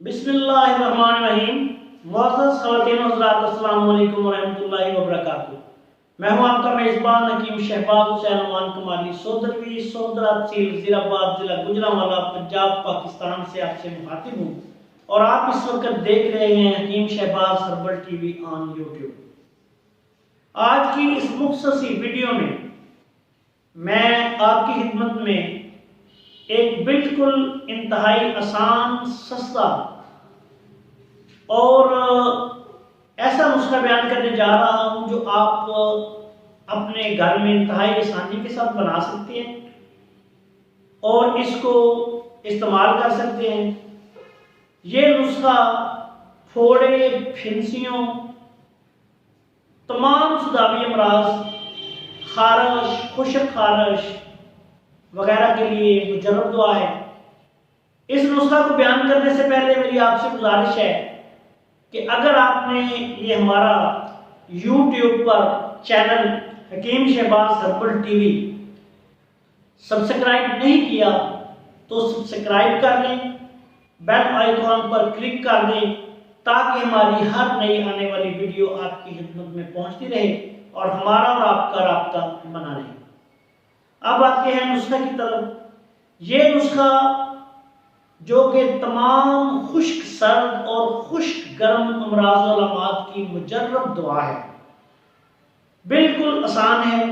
بسم اللہ الرحمن الرحیم۔ معزز خواتین و حضرات، السلام علیکم ورحمۃ اللہ وبرکاتہ۔ میں ہوں آپ کا میزبان حکیم شہباز حسین امان کمالی، سودروی سودرا تحصیل وزیر آباد، ضلع گوجرانوالہ، پنجاب، پاکستان سے آپ سے مخاطب ہوں، اور آپ اس وقت دیکھ رہے ہیں Hakeem Shahbaz herbal TV on آن یوٹیوب۔ آج کی اس مختصر ویڈیو میں آپ کی خدمت میں ایک بالکل انتہائی آسان، سستا اور ایسا نسخہ بیان کرنے جا رہا ہوں جو آپ اپنے گھر میں انتہائی آسانی کے ساتھ بنا سکتے ہیں اور اس کو استعمال کر سکتے ہیں۔ یہ نسخہ پھوڑے، پھنسیوں، تمام سوداوی امراض، خارش، خشک خارش وغیرہ کے لیے مجرب دعا ہے۔ اس نسخہ کو بیان کرنے سے پہلے میری آپ سے گزارش ہے کہ اگر آپ نے یہ ہمارا یوٹیوب پر channel Hakeem Shahbaz herbal TV وی سبسکرائب نہیں کیا تو سبسکرائب کر لیں، بیل آئیکن پر کلک کر دیں تاکہ ہماری ہر نئی آنے والی ویڈیو آپ کی خدمت میں پہنچتی رہے اور ہمارا اور آپ کا رابطہ بنا رہے۔ اب آتے ہیں نسخہ کی طرف۔ یہ نسخہ جو کہ تمام خشک سرد اور خشک گرم امراض و علامات کی مجرب دوا ہے، بالکل آسان ہے۔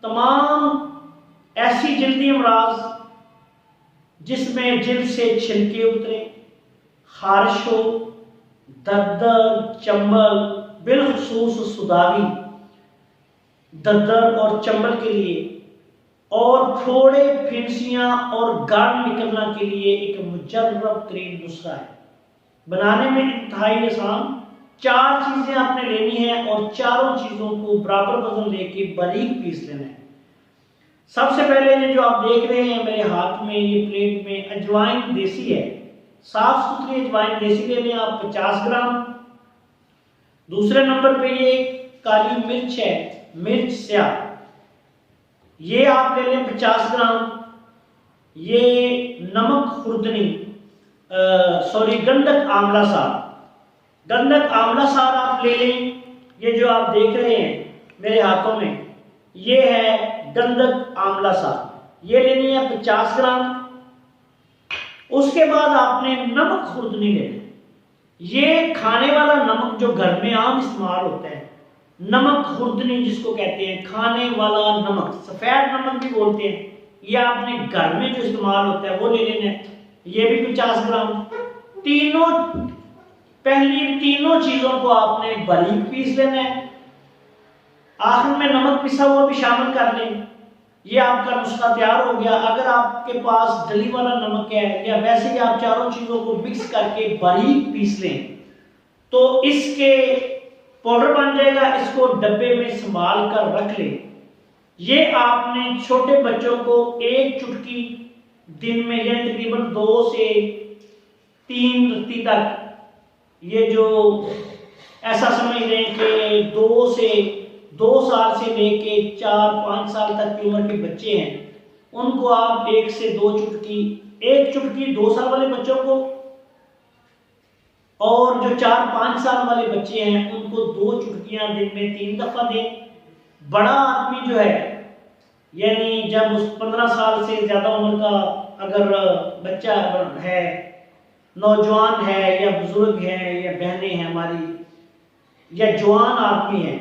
تمام ایسی جلدی امراض جس میں جلد سے چھلکے اترے، خارش ہو، ددر، چنبل، بالخصوص سوداوی ددر اور چنبل کے لیے، اور پھوڑے، پھنسیاں اور گاڑ نکلنا کے لیے ایک مجرب ترین نسخہ ہے۔ بنانے میں انتہائی آسان، 4 چیزیں آپ نے لینی ہیں اور چاروں چیزوں کو برابر وزن لے کے باریک پیس لینا ہے۔ سب سے پہلے یہ جو آپ دیکھ رہے ہیں میرے ہاتھ میں، یہ پلیٹ میں اجوائن دیسی ہے، صاف ستھری اجوائن دیسی لے لیں آپ 50 گرام۔ دوسرے نمبر پہ یہ کالی مرچ ہے، مرچ سیاہ، یہ آپ لے لیں 50 گرام۔ یہ نمک خوردنی، گندک آملہ سار، گندک آملہ سار آپ لے لیں۔ یہ جو آپ دیکھ رہے ہیں میرے ہاتھوں میں، یہ ہے گندک آملہ سار، یہ لینی ہے 50 گرام۔ اس کے بعد آپ نے نمک خوردنی لینا، یہ کھانے والا نمک جو گھر میں عام استعمال ہوتا ہے، نمک خوردنی جس کو کہتے ہیں، کھانے والا نمک، سفید نمک بھی بولتے ہیں، یہ آپ نے گھر میں جو استعمال ہوتا ہے وہ لے لینا ہے، یہ بھی 50 گرام۔ پہلی تینوں چیزوں کو آپ نے باریک پیس لینا ہے، آخر میں نمک پسا ہوا بھی شامل کر لیں۔ یہ آپ کا نسخہ تیار ہو گیا۔ اگر آپ کے پاس ڈلی والا نمک ہے یا ویسے ہی آپ چاروں چیزوں کو مکس کر کے باریک پیس لیں تو اس کے پاؤڈر بن جائے گا، اس کو ڈبے میں سنبھال کر رکھ لیں۔ یہ آپ نے چھوٹے بچوں کو 1 چٹکی دن میں، یعنی تقریباً 2 سے 3 رتی تک، یہ جو ایسا سمجھ لیں کہ 2 سال سے لے کے 4-5 سال تک کی عمر کے بچے ہیں، ان کو آپ 1 سے 2 چٹکی، 1 چٹکی 2 سال والے بچوں کو، اور جو 4-5 سال والے بچے ہیں ان کو 2 چٹکیاں دن میں 3 دفعہ دیں۔ بڑا آدمی جو ہے، یعنی جب اس 15 سال سے زیادہ عمر کا اگر بچہ ہے، نوجوان ہے یا بزرگ ہے یا بہنیں ہیں ہماری یا جوان آدمی ہیں،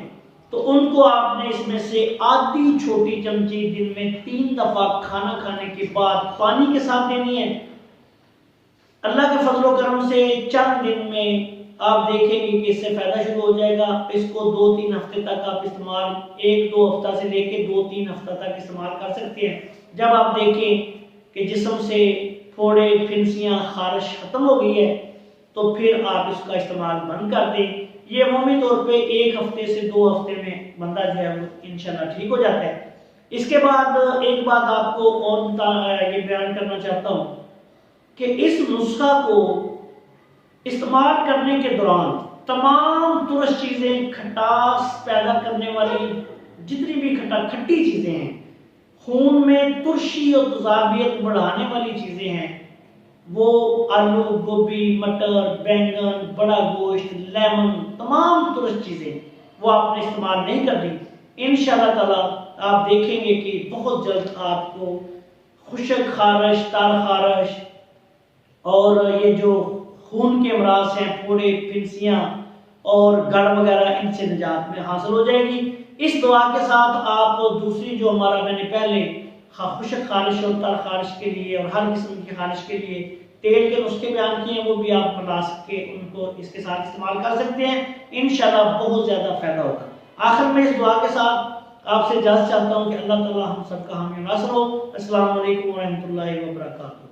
تو ان کو آپ نے اس میں سے آدھی چھوٹی چمچی دن میں 3 دفعہ کھانا کھانے کے بعد پانی کے ساتھ دینی ہے۔ اللہ کے فضل و کرم سے چند دن میں آپ دیکھیں گے کہ اس سے فائدہ شروع ہو جائے گا۔ اس کو 2-3 ہفتے تک آپ استعمال، 1-2 ہفتہ سے لے کے 2-3 ہفتہ تک استعمال کر سکتے ہیں۔ جب آپ دیکھیں کہ جسم سے پھوڑے، پھنسیاں، خارش ختم ہو گئی ہے تو پھر آپ اس کا استعمال بند کر دیں۔ یہ عمومی طور پہ 1 ہفتے سے 2 ہفتے میں بندہ جو ہے وہ انشاءاللہ ٹھیک ہو جاتا ہے۔ اس کے بعد ایک بات آپ کو اور یہ بیان کرنا چاہتا ہوں کہ اس نسخہ کو استعمال کرنے کے دوران تمام ترش چیزیں، کھٹاس پیدا کرنے والی جتنی بھی کھٹی چیزیں ہیں، خون میں ترشی اور تیزابیت بڑھانے والی چیزیں ہیں، وہ آلو، گوبھی، مٹر، بینگن، بڑا گوشت، لیمن، تمام درست چیزیں وہ آپ نے استعمال نہیں کرنی۔ انشاءاللہ تعالیٰ آپ دیکھیں گے کہ بہت جلد آپ کو خشک خارش، تار خارش اور یہ جو خون کے امراض ہیں، پھوڑے، پھنسیاں اور گڑ وغیرہ، ان سے نجات میں حاصل ہو جائے گی۔ اس دعا کے ساتھ آپ دوسری جو ہمارا میں نے پہلے خشک خارش اور تر خارش کے لیے اور ہر قسم کی خارش کے لیے تیل کے نسخے بیان کیے ہیں، وہ بھی آپ بنا کے ان کو اس کے ساتھ استعمال کر سکتے ہیں، انشاءاللہ بہت زیادہ فائدہ ہوگا۔ آخر میں اس دعا کے ساتھ آپ سے اجازت چاہتا ہوں کہ اللہ تعالی ہم سب کا حامی و ناصر ہو۔ السلام علیکم ورحمۃ اللہ وبرکاتہ۔